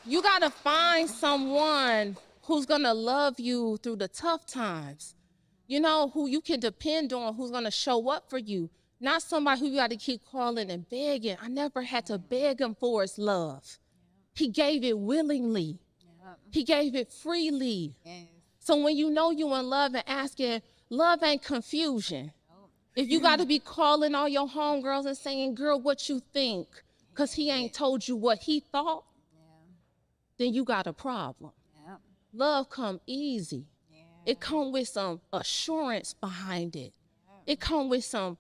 You got to find someone who's going to love you through the tough times. You know, who you can depend on, who's going to show up for you. Not somebody who you got to keep calling and begging. I never had to beg him for his love. He gave it willingly. He gave it freely. So when you know you in love and asking, love ain't confusion. If you got to be calling all your homegirls and saying, girl, what you think? Because he ain't told you what he thought, then you got a problem. Love come easy. It come with some assurance behind it. It come with some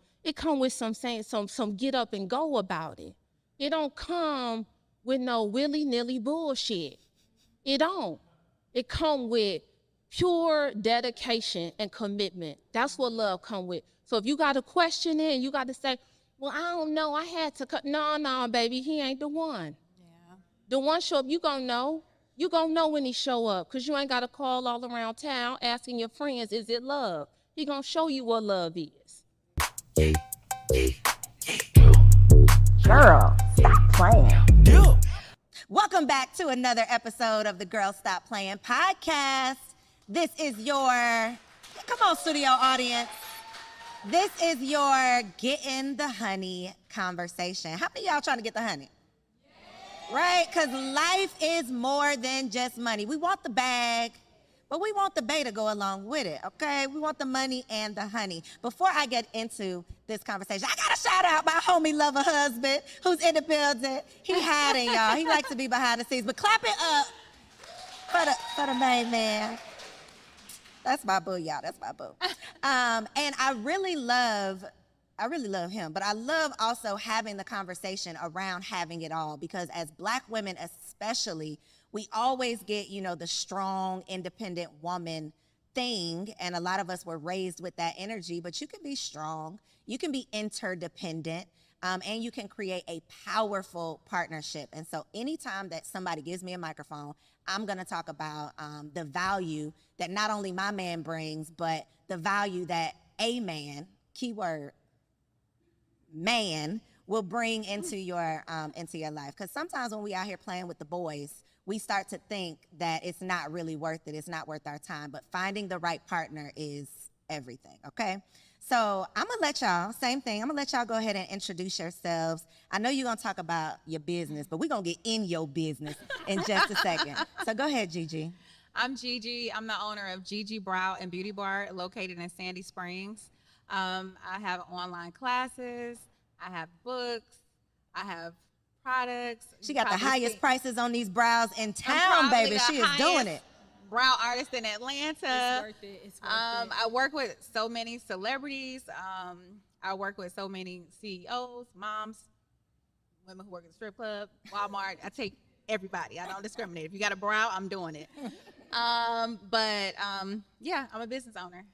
saying some get up and go about it. It don't come with no willy-nilly bullshit. It don't. It come with pure dedication and commitment. That's what love come with. So if you got to question it and you got to say, well, I don't know, I had to cut. No, baby, he ain't the one. The one show up, you gonna know. You gonna know when he show up, because you ain't got to call all around town asking your friends, is it love? He gonna show you what love is. Girl, stop playing. Welcome back to another episode of the Girl Stop Playing podcast. This is your, come on, studio audience. This is your getting the honey conversation. How many of y'all trying to get the honey? Right? Because life is more than just money. We want the bag, but we want the bae to go along with it, okay? We want the money and the honey. Before I get into this conversation, I got to shout out my homie lover husband who's in the building. He hiding, y'all. He likes to be behind the scenes, but clap it up for the main man. That's my boo, y'all. That's my boo. And I really love him, but I love also having the conversation around having it all, because as Black women especially, we always get, the strong, independent woman thing, and a lot of us were raised with that energy, but you can be strong, you can be interdependent, and you can create a powerful partnership. And so anytime that somebody gives me a microphone, I'm gonna talk about the value that not only my man brings, but the value that a man, keyword, man, will bring into your life. Because sometimes when we out here playing with the boys, we start to think that it's not really worth it. It's not worth our time. But finding the right partner is everything, okay? So I'm going to let y'all, same thing, I'm going to let y'all go ahead and introduce yourselves. I know you're going to talk about your business, but we're going to get in your business in just a second. So go ahead, Gigi. I'm Gigi. I'm the owner of Gigi Brow and Beauty Bar, located in Sandy Springs. I have online classes. I have books. I have products. She got the highest prices on these brows in town, baby. She is doing it. Brow artist in Atlanta. It's worth it. It's worth it. I work with so many celebrities. I work with so many CEOs, moms, women who work at the strip club, Walmart. I take everybody. I don't discriminate. If you got a brow, I'm doing it. Yeah, I'm a business owner.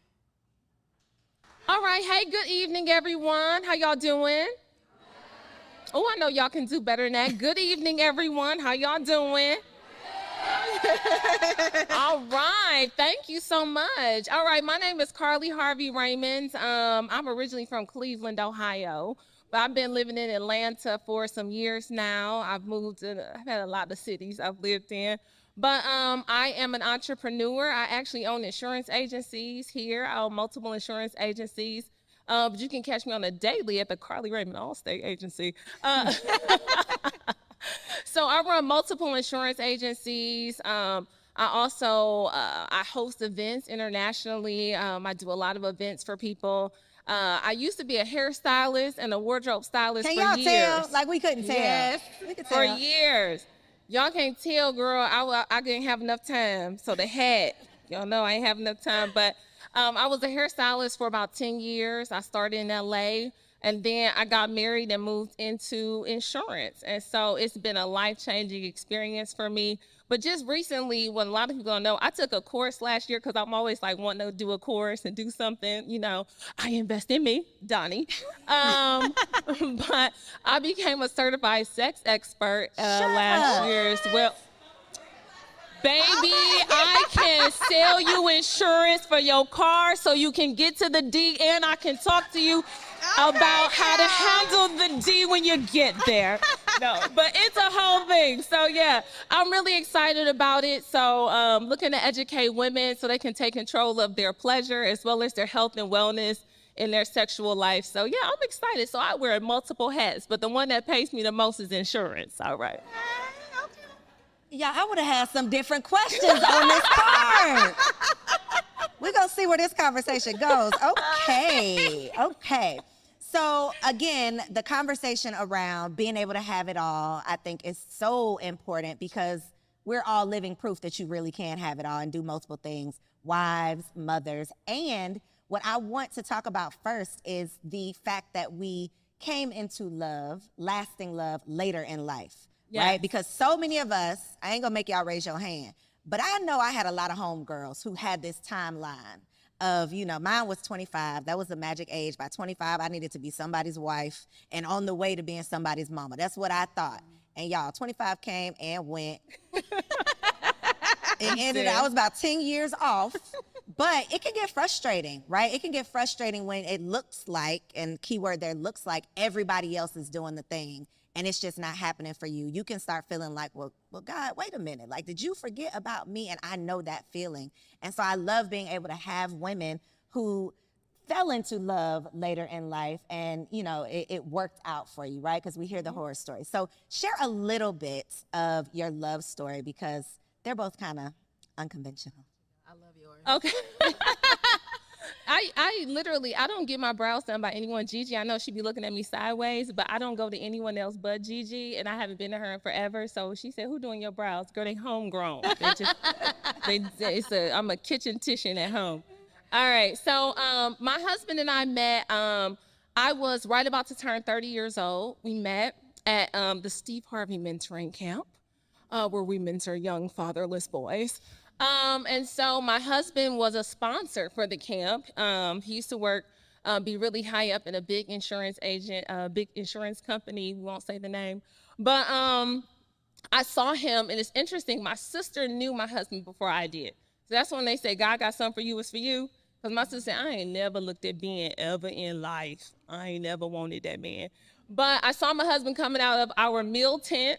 All right, hey, good evening, everyone. How y'all doing? Oh, I know y'all can do better than that. Good evening, everyone. How y'all doing? All right, thank you so much. All right, my name is Harvey Raymond. I'm originally from Cleveland, Ohio, but I've been living in Atlanta for some years now. I've had a lot of cities I've lived in. But I am an entrepreneur. I actually own insurance agencies here. I own multiple insurance agencies. But you can catch me on a daily at the Carly Raymond Allstate Agency. So I run multiple insurance agencies. I also I host events internationally. I do a lot of events for people. I used to be a hairstylist and a wardrobe stylist for years. Can y'all tell? Like we couldn't tell. Yes, we could for tell. years. Y'all can't tell, girl. I didn't have enough time. So the hat, y'all know I ain't have enough time. But I was a hairstylist for about 10 years. I started in LA, and then I got married and moved into insurance. And so it's been a life-changing experience for me. But just recently, what a lot of people don't know, I took a course last year because I'm always like wanting to do a course and do something, I invest in me, Donnie. But I became a certified sex expert last year as well. Baby, I can sell you insurance for your car so you can get to the D, and I can talk to you about how to handle the D when you get there. No, but it's a whole thing. So yeah, I'm really excited about it. So looking to educate women so they can take control of their pleasure as well as their health and wellness in their sexual life. So yeah, I'm excited. So I wear multiple hats, but the one that pays me the most is insurance. All right. Yeah, I would have had some different questions on this part. We're going to see where this conversation goes. Okay. So again, the conversation around being able to have it all, I think is so important because we're all living proof that you really can have it all and do multiple things, wives, mothers. And what I want to talk about first is the fact that we came into love, lasting love, later in life. Yes. Right? Because so many of us, I ain't gonna make y'all raise your hand, but I know I had a lot of homegirls who had this timeline of, mine was 25. That was the magic age. By 25, I needed to be somebody's wife and on the way to being somebody's mama. That's what I thought. And y'all, 25 came and went. It ended, I was about 10 years off, but it can get frustrating, right? It can get frustrating when it looks like, and keyword there, looks like everybody else is doing the thing. And it's just not happening for you. You can start feeling like, well, God, wait a minute. Like, did you forget about me? And I know that feeling. And so I love being able to have women who fell into love later in life and, it worked out for you, right? Because we hear the horror stories. So share a little bit of your love story because they're both kind of unconventional. I love yours. Okay. I don't get my brows done by anyone. Gigi, I know she be looking at me sideways, but I don't go to anyone else but Gigi, and I haven't been to her in forever. So she said, who doing your brows? Girl, they homegrown. I'm a kitchen titian at home. All right, so my husband and I met, I was right about to turn 30 years old. We met at the Steve Harvey mentoring camp, where we mentor young fatherless boys. And so my husband was a sponsor for the camp. He used to work, be really high up in a big insurance agent, big insurance company. We won't say the name. But I saw him, and it's interesting. My sister knew my husband before I did. So that's when they say, God got something for you, it's for you. Because my sister said, I ain't never looked at Ben ever in life. I ain't never wanted that man. But I saw my husband coming out of our meal tent,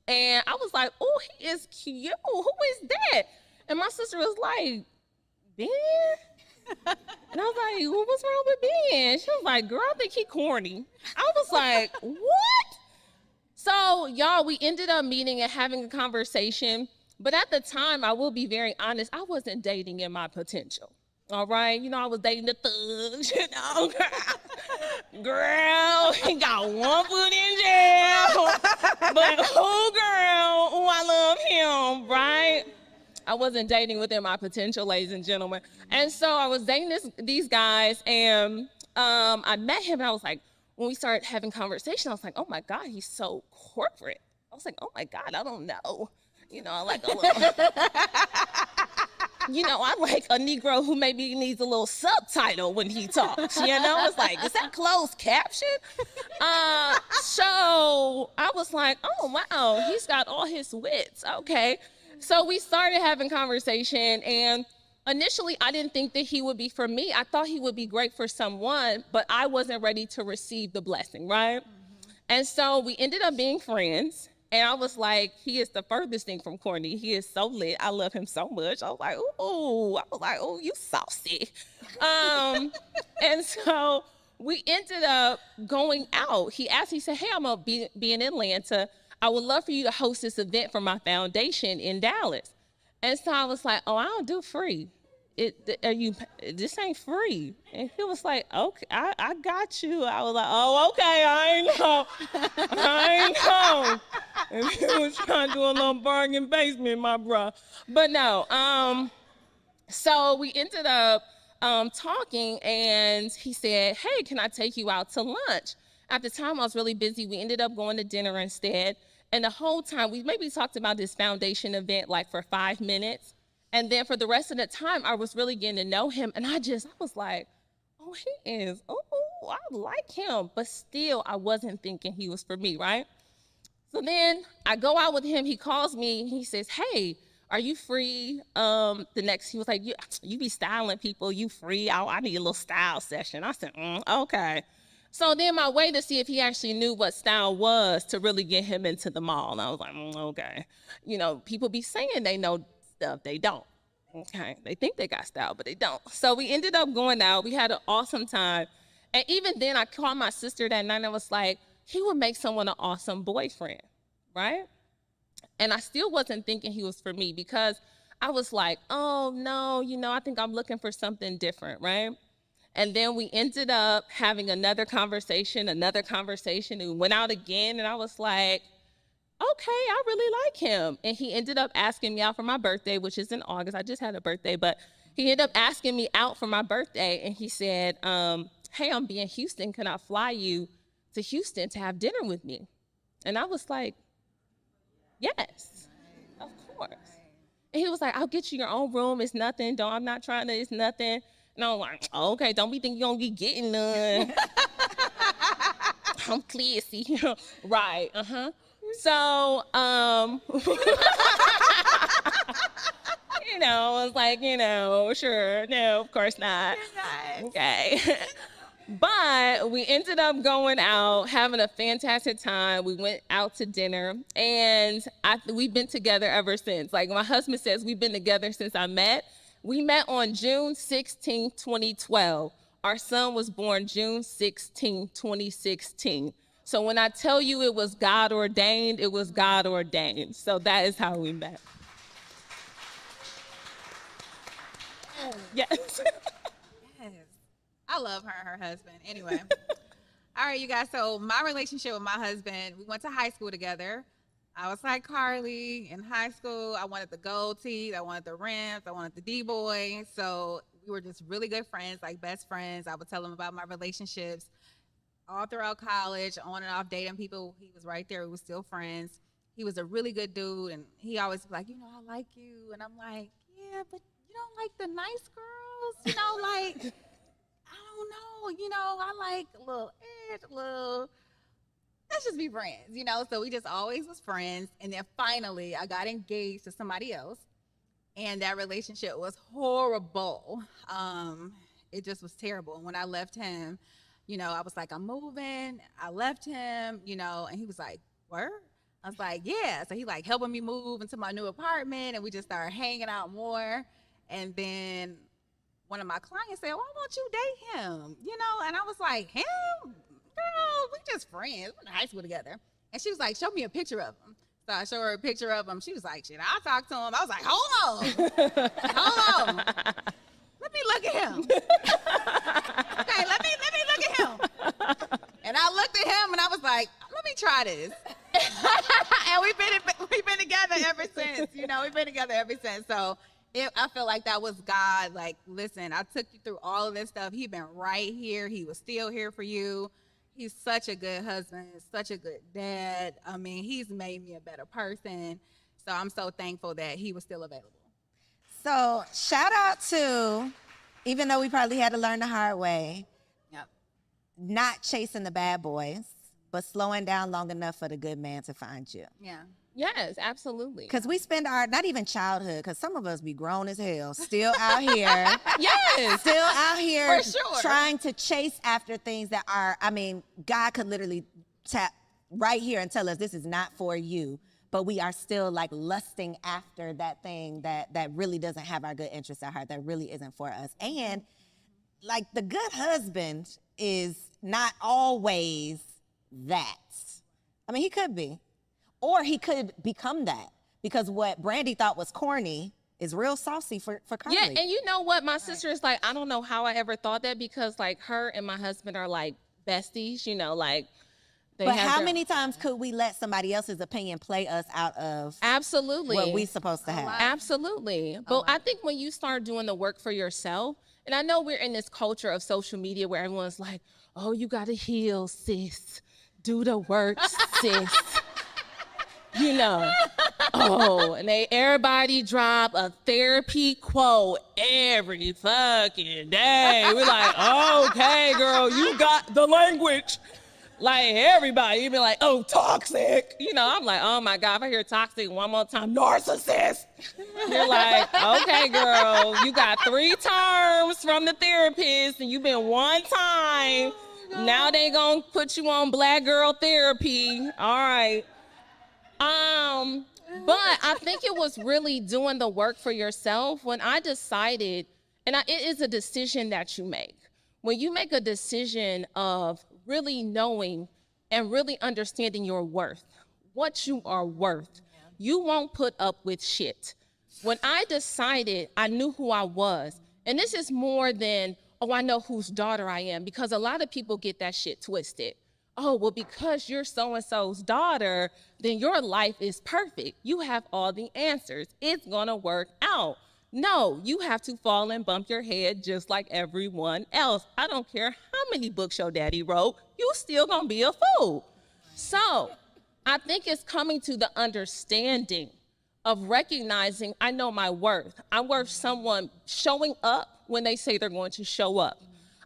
and I was like, oh, he is cute. Who is that? And my sister was like, Ben? And I was like, well, what's wrong with Ben? She was like, girl, I think he corny. I was like, what? So, y'all, we ended up meeting and having a conversation. But at the time, I will be very honest, I wasn't dating in my potential. All right? I was dating the thugs, Girl, he got one foot in jail. But girl, I love him, right? I wasn't dating within my potential, ladies and gentlemen. And so I was dating these guys, and I met him, and I was like, when we started having conversation, I was like, oh my God, he's so corporate. I was like, oh my God, I don't know. I like a little, I like a Negro who maybe needs a little subtitle when he talks, It's like, is that closed caption? So I was like, oh wow, he's got all his wits, okay. So we started having conversation, and initially I didn't think that he would be for me. I thought he would be great for someone, but I wasn't ready to receive the blessing, right? Mm-hmm. And so we ended up being friends, and I was like, he is the furthest thing from corny. He is so lit. I love him so much. I was like, ooh, you saucy. And so we ended up going out. He said, hey, I'm gonna be in Atlanta. I would love for you to host this event for my foundation in Dallas. And so I was like, oh, I don't do free. This ain't free. And he was like, okay, I got you. I was like, oh, okay, I know. And he was trying to do a little bargain basement, my bro. But no, so we ended up talking, and he said, hey, can I take you out to lunch? At the time, I was really busy. We ended up going to dinner instead. And the whole time, we maybe talked about this foundation event like for 5 minutes. And then for the rest of the time, I was really getting to know him. And I was like, oh, I like him. But still, I wasn't thinking he was for me, right? So then I go out with him. He calls me. He says, hey, are you free? He was like, you be styling people. You free? I need a little style session. I said, okay. So then my way to see if he actually knew what style was to really get him into the mall. And I was like, okay. You know, people be saying they know stuff. They don't. Okay. They think they got style, but they don't. So we ended up going out. We had an awesome time. And even then I called my sister that night and I was like, he would make someone an awesome boyfriend, right? And I still wasn't thinking he was for me because I was like, oh no, you know, I think I'm looking for something different, right? And then we ended up having another conversation, and we went out again, and I was like, okay, I really like him. And he ended up asking me out for my birthday, which is in August. I just had a birthday, but he ended up asking me out for my birthday, and he said, hey, I'm being in Houston. Can I fly you to Houston to have dinner with me? And I was like, yes, of course. And he was like, I'll get you your own room. It's nothing. I'm not trying to, it's nothing. And I'm like, oh, okay, don't be thinking you're going to be getting none. I'm classy. Right, So, you know, I was like, you know, sure. No, of course not. Okay. But we ended up going out, having a fantastic time. We went out to dinner, and we've been together ever since. Like my husband says, we've been together since I met. We met on June 16, 2012. Our son was born June 16, 2016. So when I tell you it was God ordained, it was God ordained. So that is how we met. Yes. Yes. I love her and her husband. Anyway. All right, you guys. So my relationship with my husband, we went to high school together. I was like Carly in high school. I wanted the gold teeth. I wanted the rims. I wanted the D-boy. So we were just really good friends, like best friends. I would tell him about my relationships all throughout college, on and off dating people. He was right there. We were still friends. He was a really good dude. And he always was like, you know, I like you. And I'm like, yeah, but you don't like the nice girls? You know, like, I don't know. You know, I like a little edge, a little... Let's just be friends, you know? So we just always was friends. And then finally, I got engaged to somebody else. And that relationship was horrible. It just was terrible. And when I left him, you know, I was like, I'm moving. I left him, you know, and he was like, word? I was like, yeah. So he like helping me move into my new apartment. And we just started hanging out more. And then one of my clients said, why won't you date him? You know, and I was like, him? Girl, we just friends. We're in high school together. And she was like, show me a picture of him. So I showed her a picture of him. She was like, shit, I'll talk to him. I was like, hold on. Let me look at him. Okay, let me look at him. And I looked at him and I was like, let me try this. And we've been together ever since. You know, we've been together ever since. So I feel like that was God. Like, listen, I took you through all of this stuff. He's been right here. He was still here for you. He's such a good husband, such a good dad. I mean, he's made me a better person. So I'm so thankful that he was still available. So shout out to, even though we probably had to learn the hard way, not chasing the bad boys, but slowing down long enough for the good man to find you. Yeah. Yes, absolutely. Because we spend our, not even childhood, because some of us be grown as hell, still out here. Yes. Still out here For sure. trying to chase after things that are, I mean, God could literally tap right here and tell us this is not for you. But we are still like lusting after that thing that really doesn't have our good interests at heart, that really isn't for us. And like the good husband is not always that. I mean, he could be. Or he could become that, because what Brandy thought was corny is real saucy for Carly. Yeah, and you know what? My sister is like, I don't know how I ever thought that, because like her and my husband are like besties, you know, like. But how many times could we let somebody else's opinion play us out of absolutely what we supposed to have? Absolutely. But I think when you start doing the work for yourself, and I know we're in this culture of social media where everyone's like, oh, you got to heal, sis. Do the work, sis. You know, and everybody drop a therapy quote every fucking day. We're like, okay, girl, you got the language. Like everybody, you be like, oh, toxic. You know, I'm like, oh my God, if I hear toxic one more time, narcissist. You're like, okay, girl, you got 3 terms from the therapist and you've been one time. Now they gonna put you on black girl therapy. All right. But I think it was really doing the work for yourself when I decided, and it is a decision that you make. When you make a decision of really knowing and really understanding your worth, what you are worth, you won't put up with shit. When I decided, I knew who I was, and this is more than, oh, I know whose daughter I am, because a lot of people get that shit twisted. Oh, well, because you're so-and-so's daughter, then your life is perfect. You have all the answers. It's gonna work out. No, you have to fall and bump your head just like everyone else. I don't care how many books your daddy wrote, you still gonna be a fool. So I think it's coming to the understanding of recognizing I know my worth. I'm worth someone showing up when they say they're going to show up.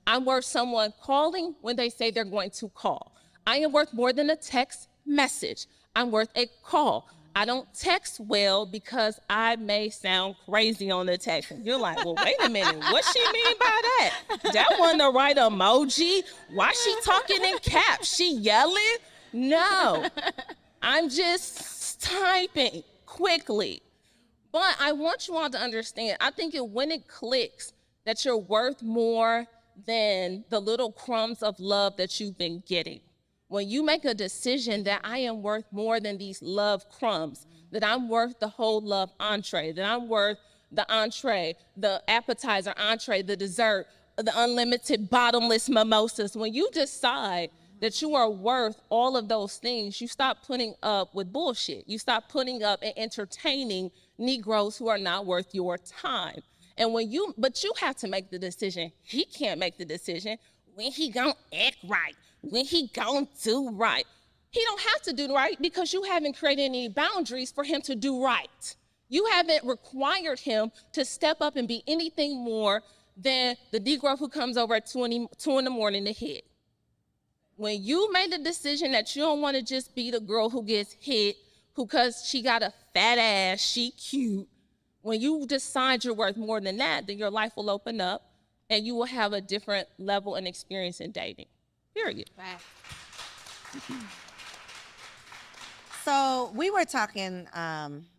I'm worth someone calling when they say they're going to call. I am worth more than a text message. I'm worth a call. I don't text well because I may sound crazy on the text. And you're like, well, wait a minute, what she mean by that? That wasn't the right emoji. Why she talking in caps? She yelling? No, I'm just typing quickly. But I want you all to understand, I think when it clicks that you're worth more than the little crumbs of love that you've been getting. When you make a decision that I am worth more than these love crumbs, that I'm worth the whole love entree, that I'm worth the entree, the appetizer entree, the dessert, the unlimited bottomless mimosas, when you decide that you are worth all of those things, you stop putting up with bullshit. You stop putting up and entertaining Negroes who are not worth your time. And but you have to make the decision. He can't make the decision when he gonna act right, when he gonna do right. He don't have to do right because you haven't created any boundaries for him to do right. You haven't required him to step up and be anything more than the Negro who comes over at 2 in the morning to hit. When you made the decision that you don't want to just be the girl who gets hit because she got a fat ass, she cute. When you decide you're worth more than that, then your life will open up and you will have a different level and experience in dating, period. Right. So we were talking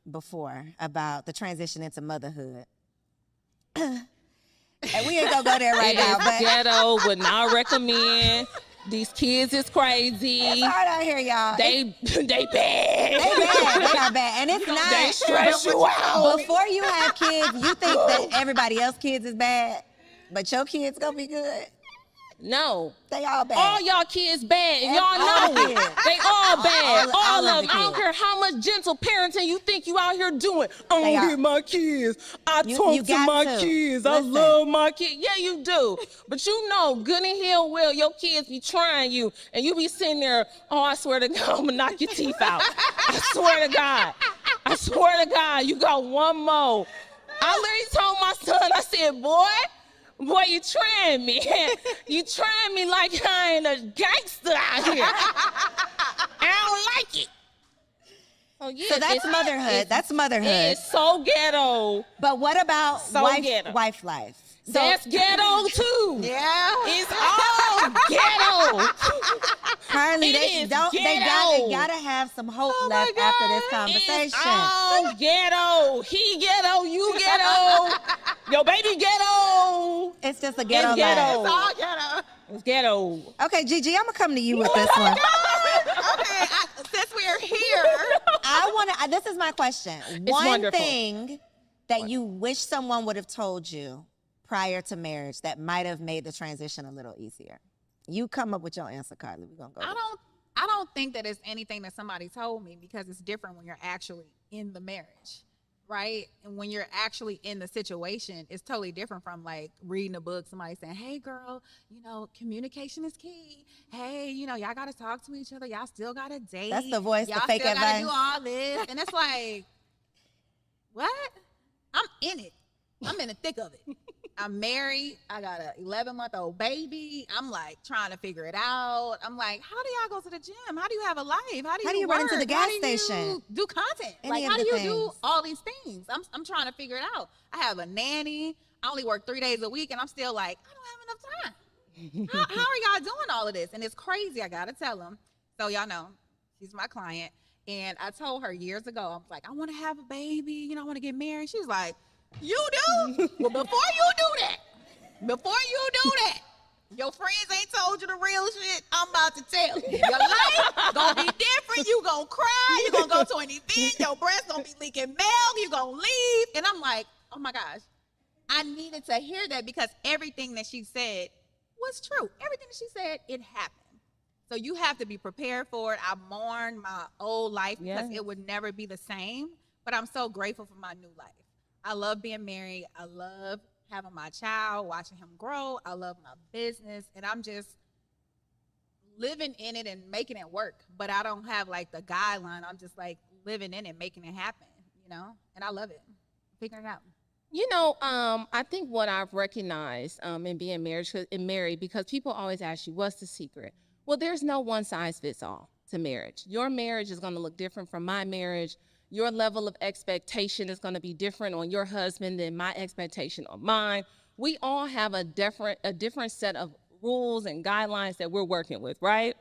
before about the transition into motherhood. And we ain't gonna go there right now, but ghetto, would not recommend. These kids is crazy. It's hard out here, y'all. They bad. They bad. They are bad. And it's not. They stress you out. Before you have kids, you think that everybody else's kids is bad, but your kids gonna be good. No. They all bad. All y'all kids bad, and y'all know it. They all bad. All of them. I don't care how much gentle parenting you think you out here doing. I don't hit my kids. I talk to my kids. I love my kids. Yeah, you do. But you know, good and hell well, your kids be trying you, and you be sitting there, oh, I swear to God, I'm gonna knock your teeth out. I swear to God. I swear to God, you got one more. I literally told my son, I said, boy, you trying me. You trying me like I ain't a gangster out here. I don't like it. Oh, yeah, so that's motherhood. That's motherhood. It's so ghetto. But what about wife life? So, that's ghetto too. Yeah. It's all ghetto. Carly, they gotta have some hope left after this conversation. It's all ghetto. He ghetto, you ghetto. Your baby ghetto. It's just a ghetto life. It's all ghetto. It's ghetto. Okay, Gigi, I'm gonna come to you with this one. Okay, since we're here, this is my question. It's one wonderful. thing that you wish someone would have told you prior to marriage that might have made the transition a little easier. You come up with your answer, Carly. We're gonna go. I don't think that it's anything that somebody told me, because it's different when you're actually in the marriage, right? And when you're actually in the situation, it's totally different from like reading a book, somebody saying, hey girl, communication is key. Hey, y'all gotta talk to each other. Y'all still gotta date. That's the voice, y'all the fake still advice. Gotta do all this. And it's like, what? I'm in it. I'm in the thick of it. I'm married. I got an 11-month-old baby. I'm like trying to figure it out. I'm like, how do y'all go to the gym? How do you have a life? How do you run into work? the gas How do station? You do content? Any How of do the you do things. all these things? I'm trying to figure it out. I have a nanny. I only work 3 days a week, and I'm still like, I don't have enough time. how are y'all doing all of this? And it's crazy. I got to tell them. So y'all know, she's my client. And I told her years ago, I was like, I want to have a baby. You know, I want to get married. She's like, you do? Well, before you do that, your friends ain't told you the real shit. I'm about to tell you. Your life gonna be different. You gonna cry. You gonna go to an event. Your breast gonna be leaking milk. You gonna leave. And I'm like, oh my gosh. I needed to hear that because everything that she said was true. Everything that she said, it happened. So you have to be prepared for it. I mourn my old life because it would never be the same. But I'm so grateful for my new life. I love being married. I love having my child, watching him grow. I love my business. And I'm just living in it and making it work. But I don't have like the guideline. I'm just like living in it, making it happen, you know? And I love it. Figuring it out. You know, I think what I've recognized in being married, because people always ask you, what's the secret? Well, there's no one size fits all to marriage. Your marriage is going to look different from my marriage. Your level of expectation is going to be different on your husband than my expectation on mine. We all have a different set of rules and guidelines that we're working with, right?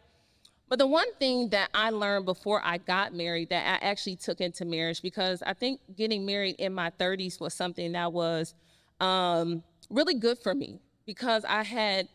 But the one thing that I learned before I got married that I actually took into marriage, because I think getting married in my 30s was something that was really good for me, because I had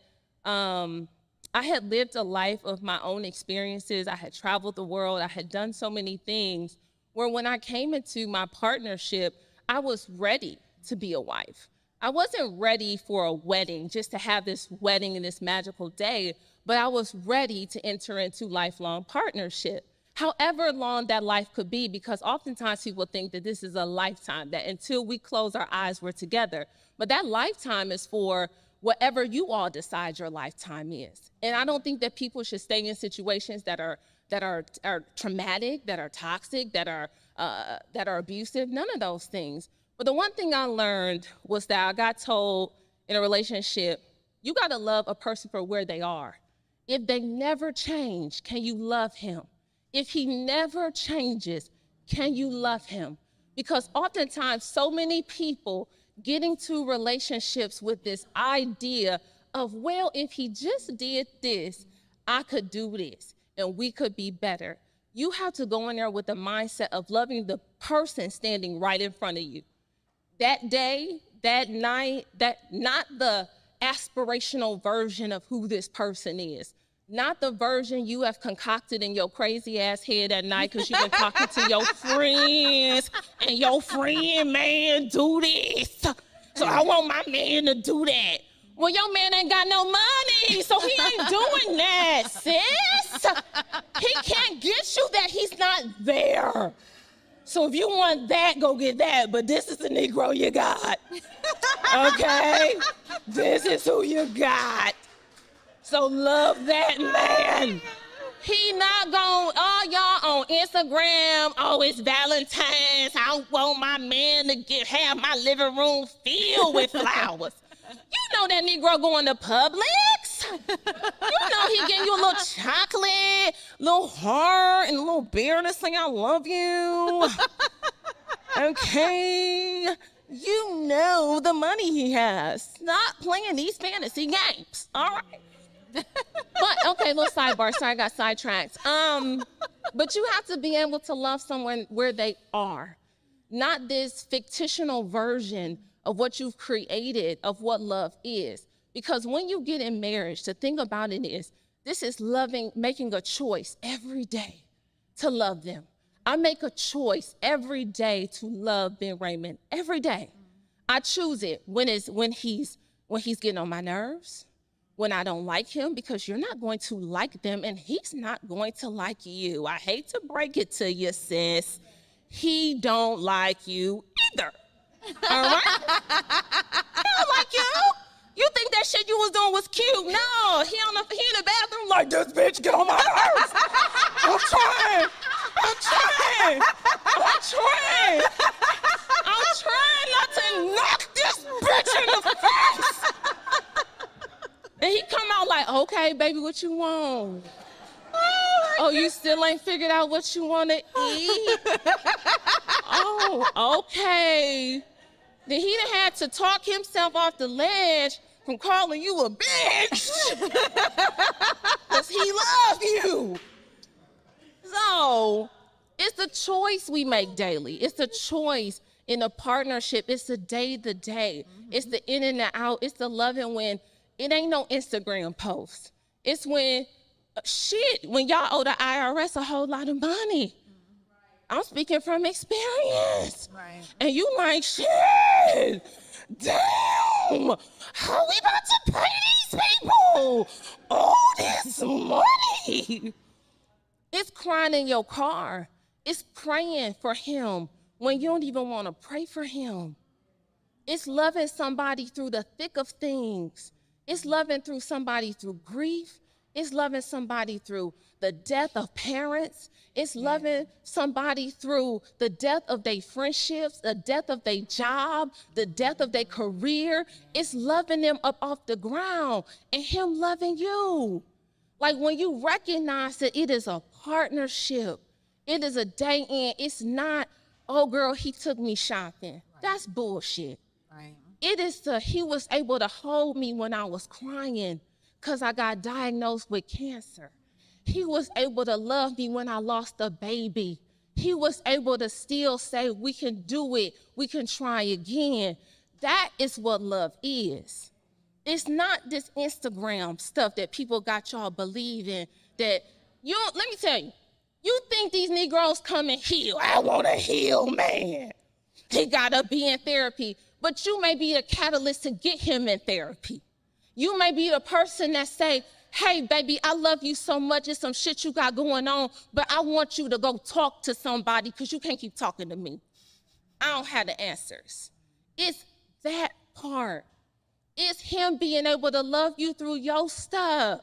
lived a life of my own experiences. I had traveled the world. I had done so many things where when I came into my partnership, I was ready to be a wife. I wasn't ready for a wedding, just to have this wedding and this magical day, but I was ready to enter into lifelong partnership, however long that life could be, because oftentimes people think that this is a lifetime, that until we close our eyes, we're together. But that lifetime is for whatever you all decide your lifetime is. And I don't think that people should stay in situations that are traumatic, that are toxic, that are abusive, none of those things. But the one thing I learned was that I got told in a relationship, you got to love a person for where they are. If they never change, can you love him? If he never changes, can you love him? Because oftentimes so many people get into relationships with this idea of, well, if he just did this, I could do this and we could be better. You have to go in there with the mindset of loving the person standing right in front of you. That day, that night, not the aspirational version of who this person is. Not the version you have concocted in your crazy ass head at night because you've been talking to your friends and your friend, man, do this. So I want my man to do that. Well, your man ain't got no money, so he ain't doing that, sis. He can't get you that, he's not there. So if you want that, go get that, but this is the Negro you got, okay? This is who you got. So love that man. He not going, oh, y'all on Instagram, oh, it's Valentine's. I want my man to have my living room filled with flowers. You know that Negro going to Publix. You know he getting you a little chocolate, little heart, and a little beer to say I love you. Okay. You know the money he has. Stop playing these fantasy games, all right? But, okay, little sidebar. Sorry, I got sidetracked. But you have to be able to love someone where they are, not this fictional version of what you've created of what love is. Because when you get in marriage, the thing about it is, this is loving, making a choice every day to love them. I make a choice every day to love Ben Raymond, every day. I choose it when he's getting on my nerves, when I don't like him, because you're not going to like them and he's not going to like you. I hate to break it to you, sis. He don't like you either. All right? He don't like you. You think that shit you was doing was cute. No, he in the bathroom like, this bitch get on my nerves. I'm trying not to knock this bitch in the face. And he come out like, okay, baby, what you want? Oh, you still ain't figured out what you want to eat? Oh, okay. Then he done had to talk himself off the ledge from calling you a bitch because he loves you. So it's the choice we make daily. It's the choice in a partnership. It's the day-to-day. It's the in and the out. It's the loving when it ain't no Instagram post. It's when, when y'all owe the IRS a whole lot of money. I'm speaking from experience. Right. And you like, shit, damn, how we about to pay these people all this money? It's crying in your car. It's praying for him when you don't even want to pray for him. It's loving somebody through the thick of things. It's loving through somebody through grief. It's loving somebody through the death of parents. It's loving somebody through the death of their friendships, the death of their job, the death of their career. It's loving them up off the ground and him loving you. Like when you recognize that it is a partnership, it is a day in, it's not, oh girl, he took me shopping. Right. That's bullshit. Right. It is he was able to hold me when I was crying because I got diagnosed with cancer. He was able to love me when I lost a baby. He was able to still say, we can do it, we can try again. That is what love is. It's not this Instagram stuff that people got y'all believing that let me tell you, you think these Negroes come and heal. I want to heal, man. He gotta be in therapy, but you may be the catalyst to get him in therapy. You may be the person that say, hey, baby, I love you so much. It's some shit you got going on, but I want you to go talk to somebody because you can't keep talking to me. I don't have the answers. It's that part. It's him being able to love you through your stuff.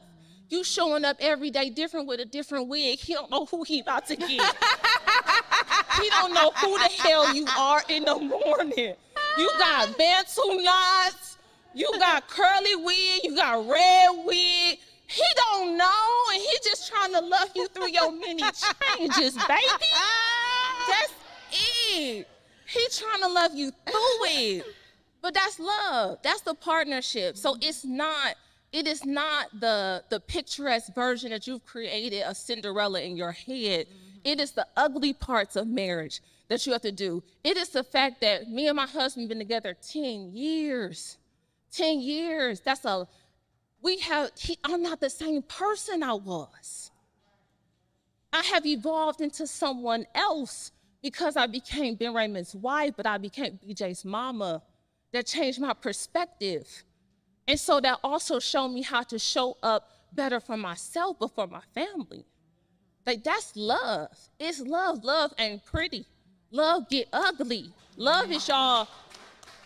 You showing up every day different with a different wig. He don't know who he about to get. He don't know who the hell you are in the morning. You got Bantu knots. You got curly wig. You got red wig. He don't know, and he just trying to love you through your many changes, baby. That's it. He trying to love you through it. But that's love. That's the partnership. So it is not the picturesque version that you've created a Cinderella in your head. It is the ugly parts of marriage that you have to do. It is the fact that me and my husband been together 10 years. 10 years. I'm not the same person I was. I have evolved into someone else because I became Ben Raymond's wife, but I became BJ's mama. That changed my perspective. And so that also showed me how to show up better for myself, but for my family. Like, that's love. It's love. Love ain't pretty. Love get ugly. Love is y'all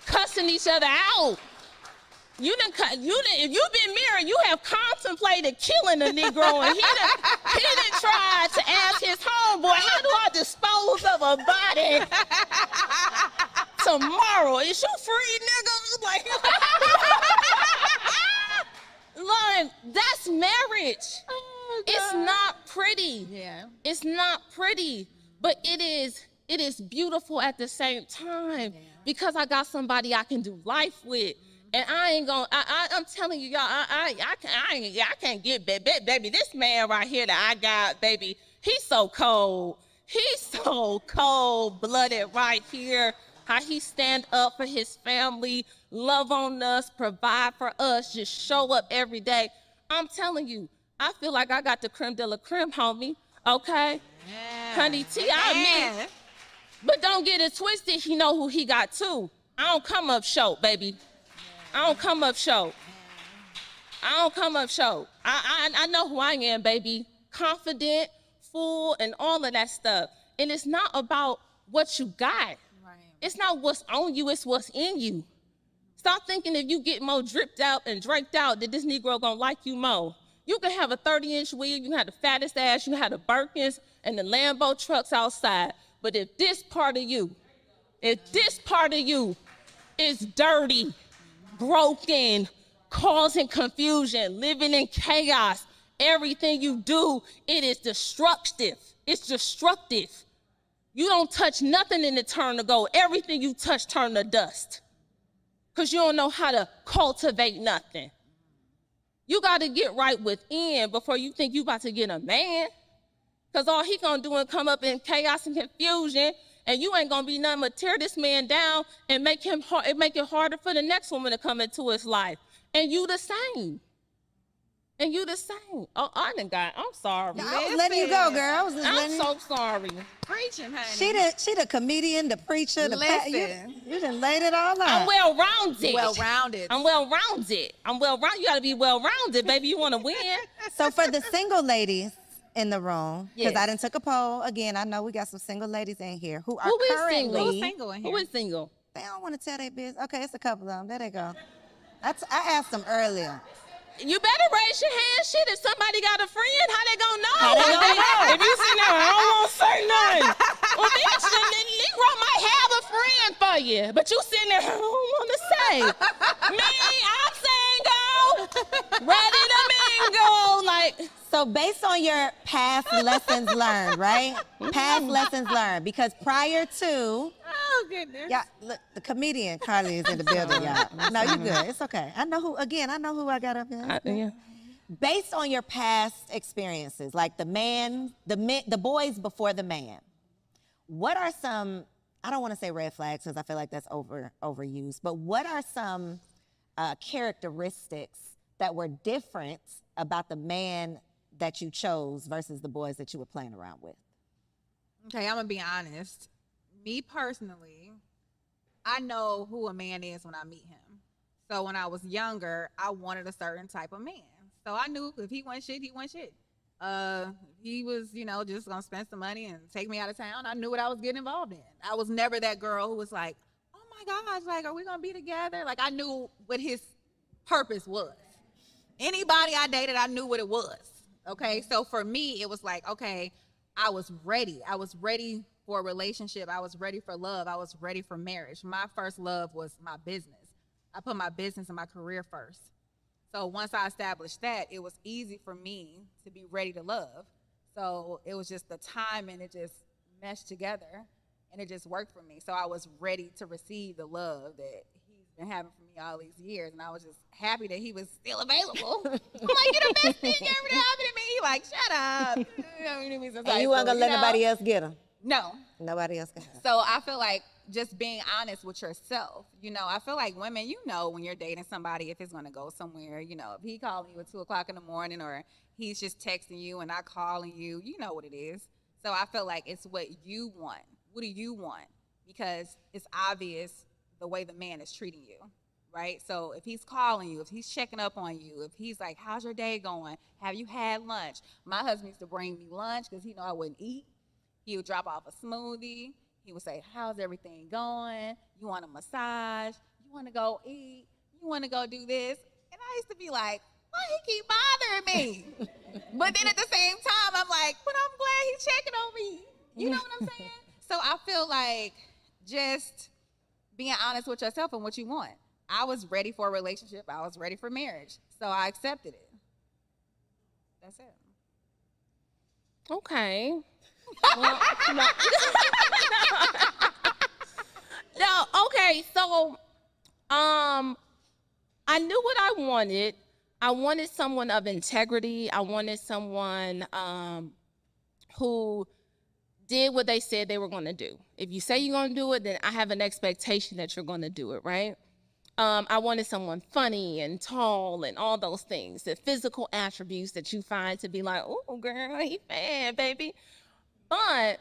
cussing each other out. If you've been married, you have contemplated killing a Negro, and he done tried to ask his homeboy, how do I dispose of a body tomorrow? Is you free, nigga? Like, that's marriage. Oh, it's not pretty. Yeah. It's not pretty, but it is beautiful at the same time because I got somebody I can do life with. And I'm telling you, y'all, I can't get, baby, this man right here that I got, baby, he's so cold. He's so cold-blooded right here. How he stand up for his family, love on us, provide for us, just show up every day. I'm telling you, I feel like I got the creme de la creme, homie, okay? Yeah. Honey T, I mean, but don't get it twisted, he know who he got too. I don't come up short, baby. I don't come up short. I know who I am, baby. Confident, full, and all of that stuff. And it's not about what you got. Right. It's not what's on you, it's what's in you. Stop thinking if you get more dripped out and draped out that this Negro gonna like you more. You can have a 30-inch wig, you can have the fattest ass, you can have the Birkins and the Lambo trucks outside. But if this part of you is dirty, broken, causing confusion, living in chaos, everything you do, it is destructive. It's destructive. You don't touch nothing and it turn to gold. Everything you touch turn to dust. because you don't know how to cultivate nothing. You got to get right within before you think you about to get a man. Because all he going to do is come up in chaos and confusion, and you ain't going to be nothing but tear this man down and make it harder for the next woman to come into his life. And you the same. And you the same. Oh, I'm sorry. No, I was letting you go, girl. I was just I'm so sorry. Preaching, honey. She the comedian, the preacher, the Listen. you done laid it all out. I'm well-rounded. Well-rounded. I'm well-rounded. You got to be well-rounded, baby. You want to win. So for the single ladies in the room, because Yes. I done took a poll. Again, I know we got some single ladies in here who are Who is currently single? Who's single in here? Who is single? They don't want to tell their business. Okay, it's a couple of them. There they go. I asked them earlier. You better raise your hand. Shit, if somebody got a friend, how they gonna know? How they gonna know? If you sit there, I don't want to say nothing. Well, bitch, the Negro might have a friend for you, but you sitting there, I don't want to say. Me, I'm single, ready to mingle. Like, So based on your past lessons learned, right? Past lessons learned, because prior to, Oh, goodness. yeah, look, the comedian Carly is in the building, y'all. No, you good. It's okay. I know who I got up here. yeah. Based on your past experiences, like the boys before the man, what are some, I don't want to say red flags because I feel like that's overused, but what are some characteristics that were different about the man that you chose versus the boys that you were playing around with? Okay, I'm going to be honest. Me personally, I know who a man is when I meet him. So when I was younger, I wanted a certain type of man. So I knew if he wasn't shit, he wasn't shit. He was, just gonna spend some money and take me out of town. I knew what I was getting involved in. I was never that girl who was like, oh my gosh, like, are we gonna be together? Like, I knew what his purpose was. Anybody I dated, I knew what it was. Okay, so for me, it was like, okay, I was ready. I was ready for a relationship. I was ready for love. I was ready for marriage. My first love was my business. I put my business and my career first. So once I established that, it was easy for me to be ready to love. So it was just the time, and it just meshed together, and it just worked for me. So I was ready to receive the love that he's been having for me all these years, and I was just happy that he was still available. I'm like, you're the best thing ever to happen to me. He like, shut up. And you weren't gonna let nobody else get them. No. Nobody else can have them. So I feel like just being honest with yourself. I feel like women, when you're dating somebody, if it's going to go somewhere, if he calling you at 2:00 in the morning, or he's just texting you and not calling you, you know what it is. So I feel like it's what you want. What do you want? Because it's obvious the way the man is treating you, right? So if he's calling you, if he's checking up on you, if he's like, how's your day going? Have you had lunch? My husband used to bring me lunch because he know I wouldn't eat. He would drop off a smoothie. He would say, how's everything going? You want a massage? You want to go eat? You want to go do this? And I used to be like, why he keep bothering me? But then at the same time, I'm like, but I'm glad he's checking on me. You know what I'm saying? So I feel like just being honest with yourself and what you want. I was ready for a relationship. I was ready for marriage. So I accepted it. That's it. Okay. Well, no, okay, so I knew what I wanted. I wanted someone of integrity. I wanted someone who did what they said they were going to do. If you say you're going to do it, then I have an expectation that you're going to do it, right? I wanted someone funny and tall and all those things, the physical attributes that you find to be like, oh, girl, he bad, baby. But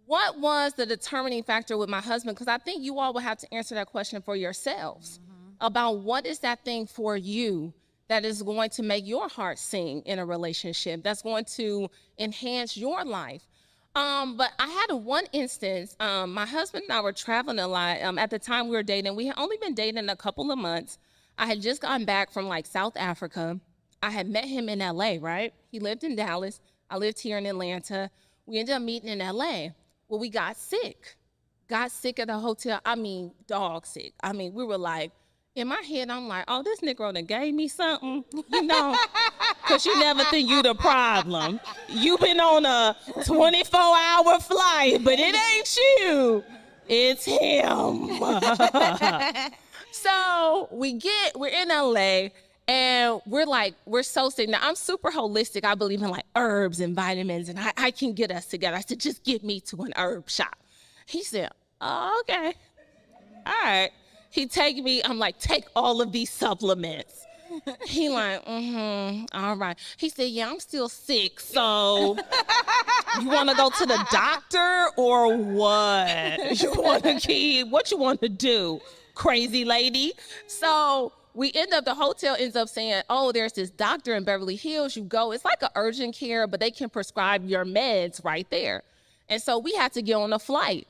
what was the determining factor with my husband? Because I think you all will have to answer that question for yourselves about what is that thing for you that is going to make your heart sing in a relationship, that's going to enhance your life. But I had one instance, my husband and I were traveling a lot. At the time we were dating, we had only been dating a couple of months. I had just gotten back from South Africa. I had met him in LA, right? He lived in Dallas. I lived here in Atlanta. We ended up meeting in LA. Well, we got sick at the hotel. I mean, dog sick. I mean, we were like, in my head, I'm like, oh, this Negro done gave me something, because you never think you the problem. You been on a 24-hour flight, but it ain't you. It's him. So we're in LA and we're so sick. Now I'm super holistic. I believe in like herbs and vitamins and I can get us together. I said, just get me to an herb shop. He said, oh, okay. All right. He take me, I'm like, take all of these supplements. He like, all right. He said, yeah, I'm still sick, so you want to go to the doctor or what? What you want to do, crazy lady? So the hotel ends up saying, oh, there's this doctor in Beverly Hills. You go, it's like an urgent care, but they can prescribe your meds right there. And so we had to get on a flight.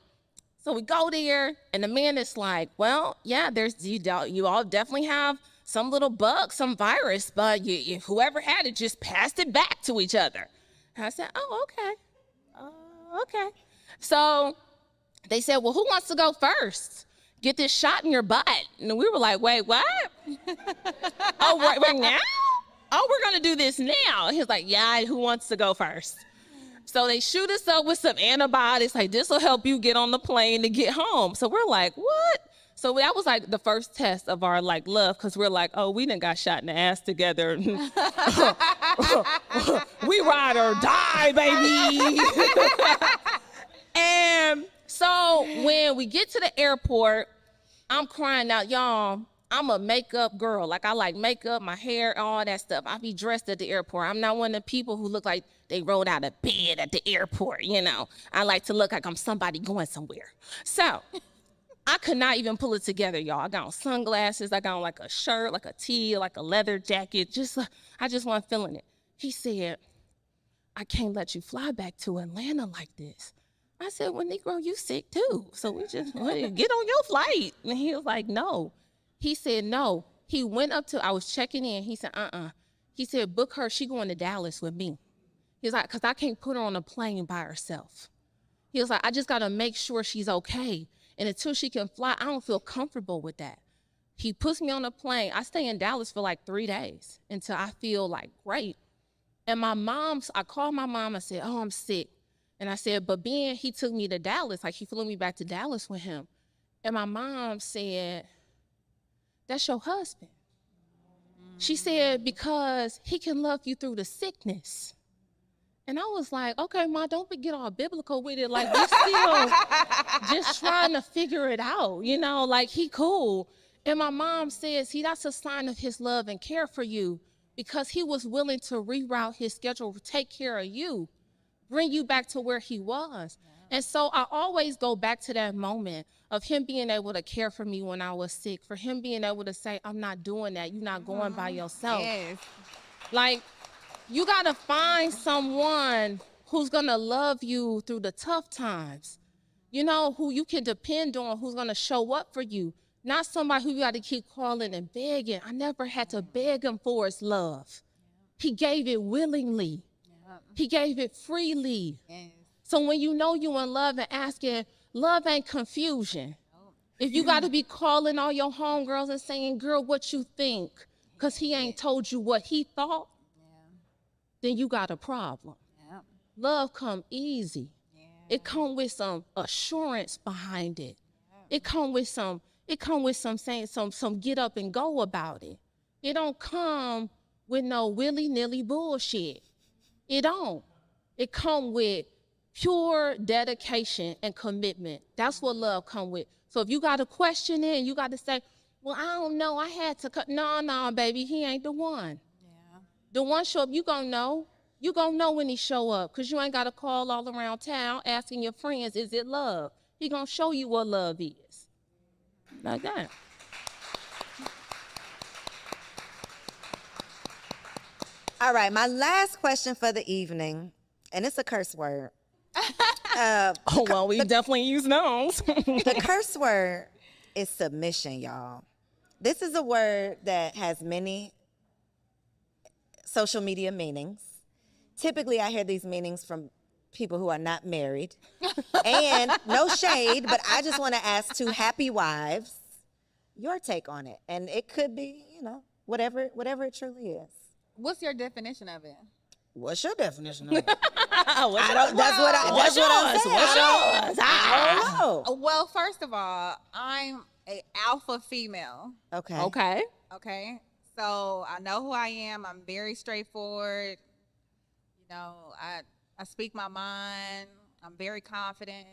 So we go there, and the man is like, well, yeah, you all definitely have some little bug, some virus, but whoever had it just passed it back to each other. And I said, oh, okay. Okay. So they said, well, who wants to go first? Get this shot in your butt. And we were like, wait, what? Oh, right now? Oh, we're going to do this now. He was like, yeah, who wants to go first? So they shoot us up with some antibiotics, like this will help you get on the plane to get home. So we're like, what? So that was like the first test of our like love, because we're like, oh, we done got shot in the ass together. We ride or die, baby. And so when we get to the airport, I'm crying out, y'all. I'm a makeup girl. Like, I like makeup, my hair, all that stuff. I be dressed at the airport. I'm not one of the people who look like they rolled out of bed at the airport, you know. I like to look like I'm somebody going somewhere. So I could not even pull it together, y'all. I got on sunglasses. I got on like a shirt, like a tee, like a leather jacket. I just wasn't feeling it. He said, I can't let you fly back to Atlanta like this. I said, well, Negro, you sick too. So we just get on your flight. And he was like, no. He said, no. He went up to, I was checking in. He said, He said, book her. She going to Dallas with me. He was like, because I can't put her on a plane by herself. He was like, I just got to make sure she's okay. And until she can fly, I don't feel comfortable with that. He puts me on a plane. I stay in Dallas for like 3 days until I feel like great. And I called my mom. I said, oh, I'm sick. And I said, but Ben, he took me to Dallas. Like, he flew me back to Dallas with him. And my mom said, that's your husband. She said, because he can love you through the sickness. And I was like, okay, Ma, don't get all biblical with it. Like, we still just trying to figure it out, you know, like, he cool. And my mom says, that's a sign of his love and care for you, because he was willing to reroute his schedule, take care of you, bring you back to where he was. Yeah. And so I always go back to that moment of him being able to care for me when I was sick, for him being able to say, I'm not doing that. You're not going by yourself. Yes. Like, you got to find someone who's going to love you through the tough times, you know, who you can depend on, who's going to show up for you, not somebody who you got to keep calling and begging. I never had to beg him for his love. He gave it willingly. He gave it freely. Yes. So when you know you in love and asking, love ain't confusion. If you got to be calling all your homegirls and saying, girl, what you think? Because he ain't told you what he thought, then you got a problem. Yeah. Love come easy. Yeah. It come with some assurance behind it. Yeah. It come with some saying some get up and go about it. It don't come with no willy-nilly bullshit. It don't. It come with pure dedication and commitment. That's what love come with. So if you got to question it and you got to say, well, I don't know, I had to cut. No, baby, he ain't the one. Yeah. The one show up, you gonna know. You gonna know when he show up, because you ain't got to call all around town asking your friends, is it love? He gonna show you what love is. Like that. All right, my last question for the evening, and it's a curse word. We definitely use those. The curse word is submission, y'all. This is a word that has many social media meanings. Typically, I hear these meanings from people who are not married. And no shade, but I just want to ask two happy wives your take on it. And it could be, you know, whatever it truly is. What's your definition of it? What's your definition of it? That's what I'm saying. I don't know. Well, first of all, I'm a alpha female. Okay. Okay. Okay. So I know who I am. I'm very straightforward. You know, I speak my mind. I'm very confident.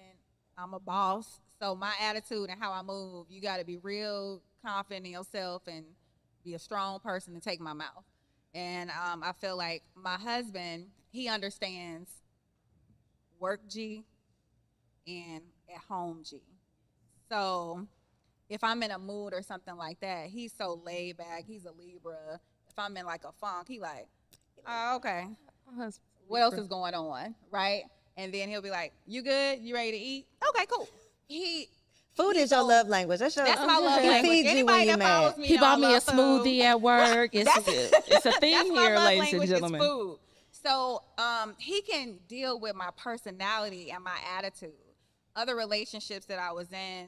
I'm a boss. So my attitude and how I move, you got to be real confident in yourself and be a strong person to take my mouth. And I feel like my husband, he understands work G and at home G. So if I'm in a mood or something like that, he's so laid back. He's a Libra. If I'm in like a funk, he like, oh, okay. What else is going on, right? And then he'll be like, you good? You ready to eat? Okay, cool. Food is your love language. That's my love He language. feeds you Anybody when you're that follows mad. me He know bought I me a love food. smoothie at work. It's a theme That's my here, love ladies and language is gentlemen. food. So he can deal with my personality and my attitude. Other relationships that I was in,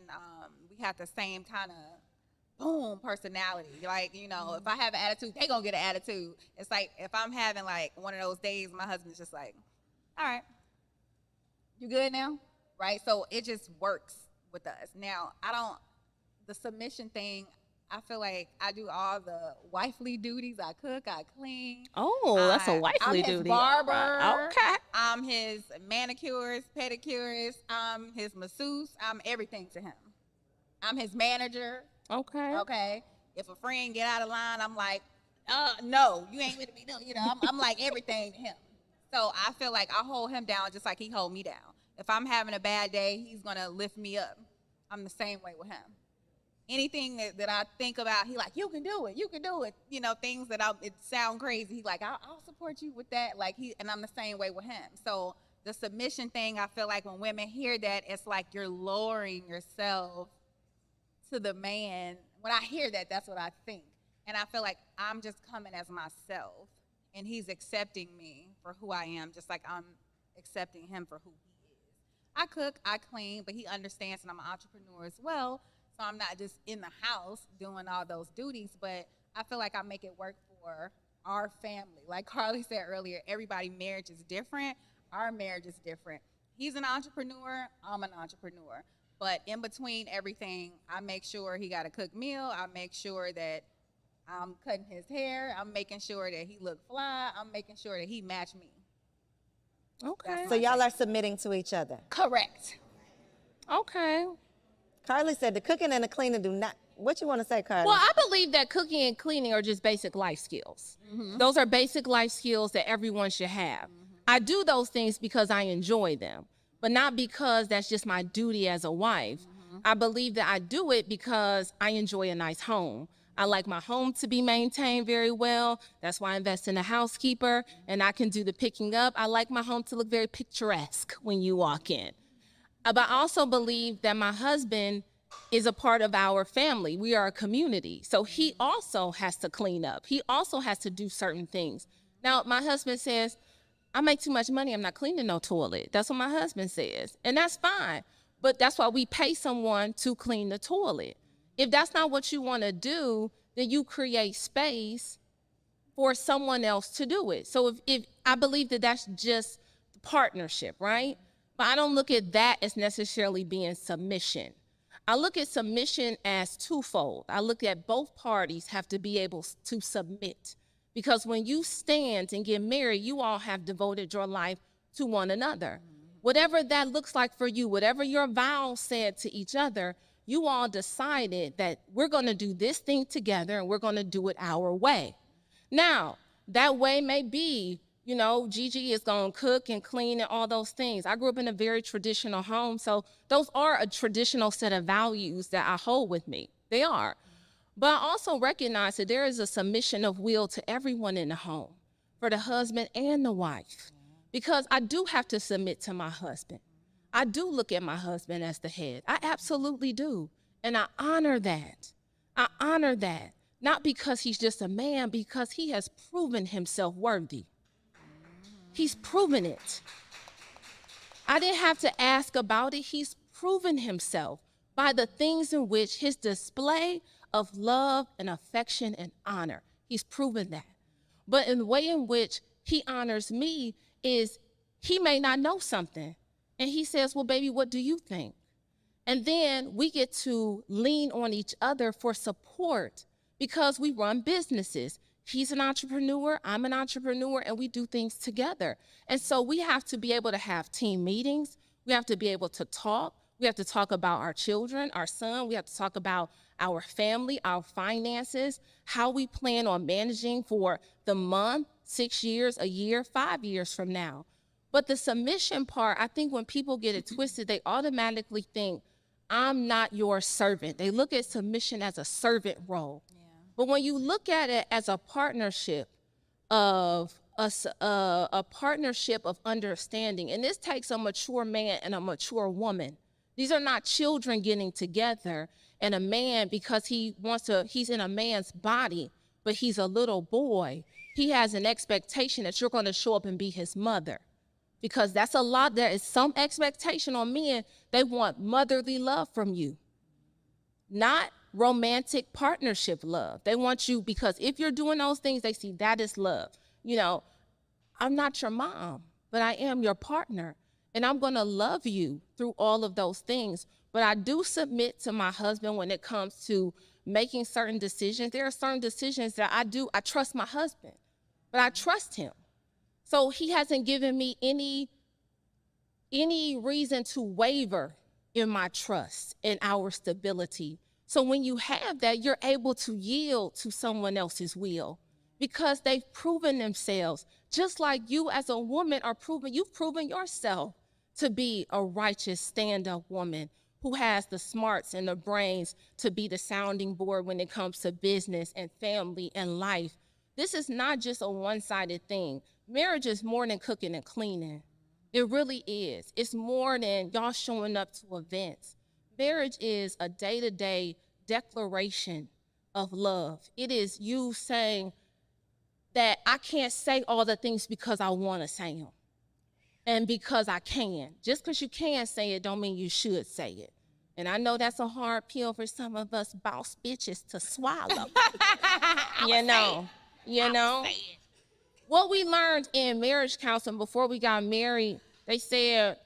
we had the same kind of boom personality. Like, you know, if I have an attitude, they gonna get an attitude. It's like if I'm having like one of those days, my husband's just like, all right, you good now? Right? So it just works with us. Now, the submission thing, I feel like I do all the wifely duties. I cook, I clean. Oh, that's a wifely I'm his duty. barber. Okay. I'm his manicurist, pedicurist. I'm his masseuse. I'm everything to him. I'm his manager. Okay. Okay. If a friend get out of line, I'm like, no, you ain't with me. No, you know, I'm like everything to him. So I feel like I hold him down just like he hold me down. If I'm having a bad day, he's gonna lift me up. I'm the same way with him. Anything that I think about, he like, you can do it. You know, things that it sound crazy. He like, I'll support you with that. Like and I'm the same way with him. So the submission thing, I feel like when women hear that, it's like you're lowering yourself to the man. When I hear that, that's what I think. And I feel like I'm just coming as myself and he's accepting me for who I am, just like I'm accepting him for who he is. I cook, I clean, but he understands that I'm an entrepreneur as well. So I'm not just in the house doing all those duties, but I feel like I make it work for our family. Like Carly said earlier, everybody's marriage is different. Our marriage is different. He's an entrepreneur, I'm an entrepreneur. But in between everything, I make sure he got a cooked meal. I make sure that I'm cutting his hair. I'm making sure that he look fly. I'm making sure that he match me. Okay. So y'all are submitting to each other. Correct. Okay. Carly said the cooking and the cleaning do not. What you want to say, Carly? Well, I believe that cooking and cleaning are just basic life skills. Mm-hmm. Those are basic life skills that everyone should have. Mm-hmm. I do those things because I enjoy them, but not because that's just my duty as a wife. Mm-hmm. I believe that I do it because I enjoy a nice home. I like my home to be maintained very well. That's why I invest in a housekeeper, and I can do the picking up. I like my home to look very picturesque when you walk in. But I also believe that my husband is a part of our family. We are a community. So he also has to clean up. He also has to do certain things. Now, my husband says, I make too much money. I'm not cleaning no toilet. That's what my husband says. And that's fine. But that's why we pay someone to clean the toilet. If that's not what you want to do, then you create space for someone else to do it. So if I believe that that's just partnership, right? But I don't look at that as necessarily being submission. I look at submission as twofold. I look at both parties have to be able to submit. Because when you stand and get married, you all have devoted your life to one another. Whatever that looks like for you, whatever your vows said to each other, you all decided that we're going to do this thing together and we're going to do it our way. Now, that way may be, you know, Gigi is going to cook and clean and all those things. I grew up in a very traditional home, so those are a traditional set of values that I hold with me. They are. But I also recognize that there is a submission of will to everyone in the home, for the husband and the wife, because I do have to submit to my husband. I do look at my husband as the head. I absolutely do. And I honor that. I honor that. Not because he's just a man, because he has proven himself worthy. He's proven it. I didn't have to ask about it. He's proven himself by the things in which his display of love and affection and honor. He's proven that. But in the way in which he honors me is he may not know something. And he says, well, baby, what do you think? And then we get to lean on each other for support because we run businesses. He's an entrepreneur, I'm an entrepreneur, and we do things together. And so we have to be able to have team meetings. We have to be able to talk. We have to talk about our children, our son. We have to talk about our family, our finances, how we plan on managing for the month, 6 years, a year, 5 years from now. But the submission part, I think when people get it twisted, they automatically think, I'm not your servant. They look at submission as a servant role. Yeah. But when you look at it as a partnership of a partnership of understanding, and this takes a mature man and a mature woman. These are not children getting together and a man because he's in a man's body, but he's a little boy. He has an expectation that you're going to show up and be his mother. Because that's a lot, there is some expectation on men. They want motherly love from you, not romantic partnership love. They want you, because if you're doing those things, they see that is love. You know, I'm not your mom, but I am your partner, and I'm gonna love you through all of those things. But I do submit to my husband when it comes to making certain decisions. There are certain decisions that I trust my husband, but I trust him. So he hasn't given me any reason to waver in my trust and our stability. So when you have that, you're able to yield to someone else's will because they've proven themselves, just like you as a woman you've proven yourself to be a righteous stand-up woman who has the smarts and the brains to be the sounding board when it comes to business and family and life. This is not just a one-sided thing. Marriage is more than cooking and cleaning. It really is. It's more than y'all showing up to events. Marriage is a day-to-day declaration of love. It is you saying that I can't say all the things because I want to say them and because I can. Just because you can say it don't mean you should say it. And I know that's a hard pill for some of us boss bitches to swallow. You know. What we learned in marriage counseling before we got married, they said,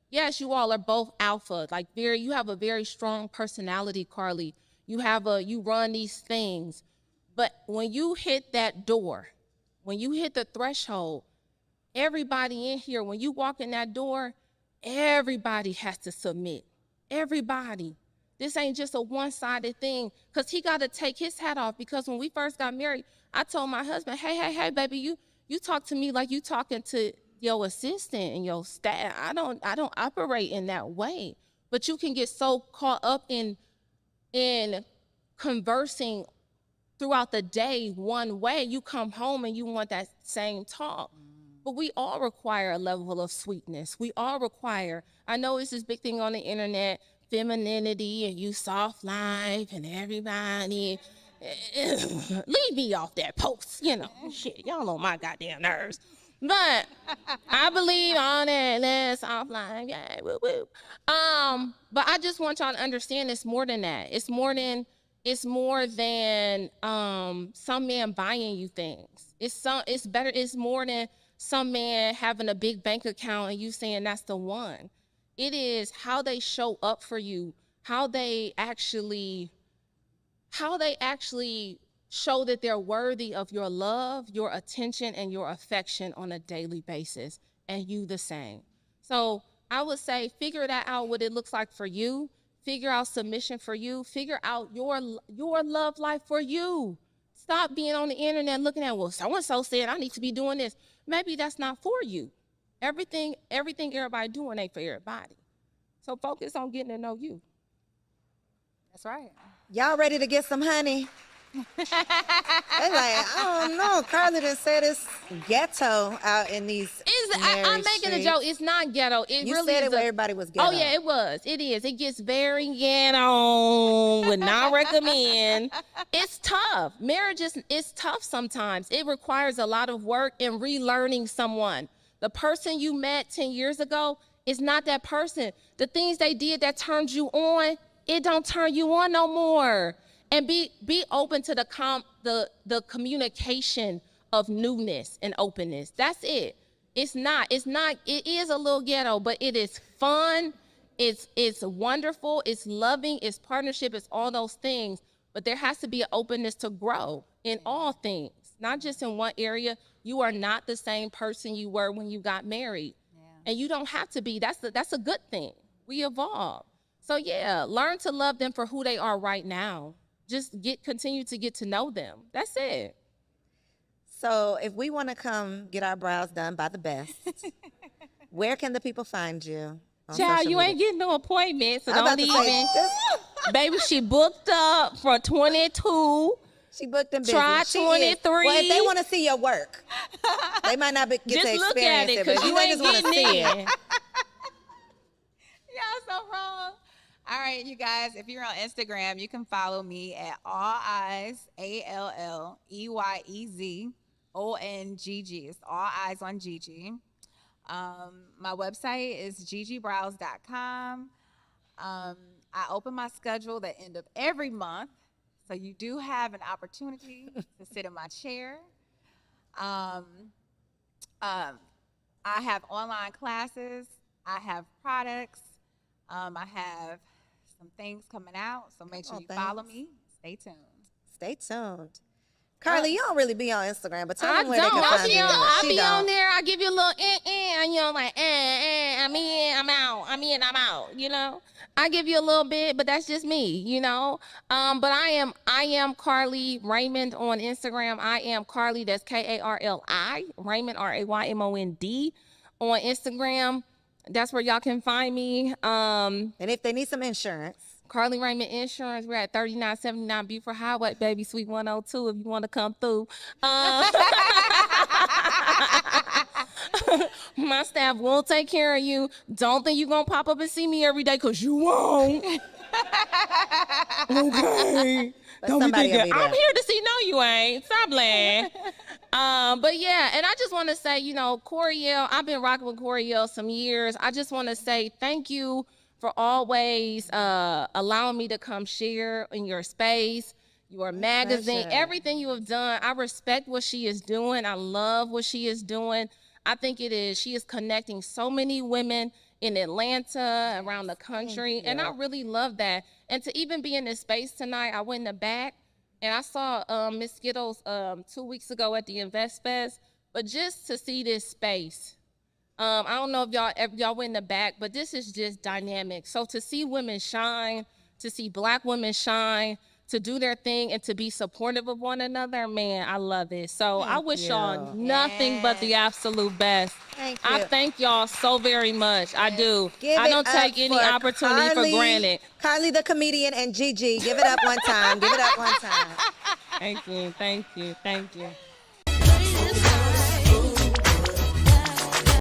yes, you all are both alpha. Like you have a very strong personality, Carly. You run these things. But when you hit that door, when you hit the threshold, everybody in here, when you walk in that door, everybody has to submit. Everybody. This ain't just a one-sided thing, because he got to take his hat off. Because when we first got married, I told my husband, hey, baby, you talk to me like you talking to your assistant and your staff. I don't operate in that way. But you can get so caught up in conversing throughout the day one way. You come home and you want that same talk. But we all require a level of sweetness. We all require, I know it's this big thing on the internet, femininity and you soft life and everybody. Leave me off that post, shit, y'all on my goddamn nerves. But I believe all that soft life, yeah, woo woo. But I just want y'all to understand it's more than that. It's more than some man buying you things. It's more than some man having a big bank account and you saying that's the one. It is how they show up for you, how they actually show that they're worthy of your love, your attention, and your affection on a daily basis, and you the same. So I would say figure that out, what it looks like for you. Figure out submission for you. Figure out your love life for you. Stop being on the internet looking at, well, so-and-so said I need to be doing this. Maybe that's not for you. Everything everybody doing ain't for everybody. So focus on getting to know you. That's right. Y'all ready to get some honey? They like, I don't know. Carly done said it's ghetto out in these. I'm making a joke. It's not ghetto. You really said it where everybody was ghetto. Oh yeah, it was. It is. It gets very ghetto. Would not recommend. It's tough. Marriage is tough sometimes. It requires a lot of work in relearning someone. The person you met 10 years ago is not that person. The things they did that turned you on, it don't turn you on no more. And be open to the communication of newness and openness. That's it. It is a little ghetto, but it is fun. It's wonderful, it's loving, it's partnership, it's all those things. But there has to be an openness to grow in all things, not just in one area. You are not the same person you were when you got married. And you don't have to be. That's a good thing. We evolve. So yeah, learn to love them for who they are right now. Just continue to get to know them. That's it. So if we want to come get our brows done by the best, where can the people find you? Child, you ain't getting no appointment, so don't even. Baby, she booked up for 22. She booked and busy. Try 23. Well, if they want to see your work, they might not get just to look experience at it, but because you ain't just want to getting see in. it. Y'all so wrong. All right, you guys, if you're on Instagram, you can follow me at All Eyes, ALLEYEZONGG. It's All Eyes on Gigi. My website is gigibrows.com. I open my schedule the end of every month, so you do have an opportunity to sit in my chair. I have online classes. I have products. I have some things coming out, so make sure you follow me. Stay tuned. Stay tuned. Carly, you don't really be on Instagram, but tell them where they can I find be you. I be on there. I give you a little and you know, like I'm in, I'm out. I'm in, I'm out. You know, I give you a little bit, but that's just me. You know, but I am Carly Raymond on Instagram. I am Carly. That's KARLI Raymond RAYMOND on Instagram. That's where y'all can find me. And if they need some insurance, Carly Raymond Insurance. We're at 3979 Beaufort Highway, baby, Suite 102. If you want to come through. My staff will take care of you. Don't think you're going to pop up and see me every day, because you won't. Okay. but Don't be somebody will thinking, be there. I'm here to see. No, you ain't. Stop playing. But yeah, and I just want to say, you know, Coriel, I've been rocking with Coriel some years. I just want to say thank you for always allowing me to come share in your space, your magazine, everything you have done. I respect what she is doing. I love what she is doing. I think she is connecting so many women in Atlanta, around the country, and I really love that. And to even be in this space tonight, I went in the back, and I saw Miss Skittles 2 weeks ago at the Invest Fest, but just to see this space, I don't know if y'all went in the back, but this is just dynamic. So to see women shine, to see Black women shine, to do their thing, and to be supportive of one another, man, I love it. So I wish y'all nothing but the absolute best. Thank you. I thank y'all so very much. I do. Give I it don't up take any for opportunity Carly, for granted. Carly the comedian and Gigi. Give it up one time. Give it up one time. Thank you. Thank you. Thank you.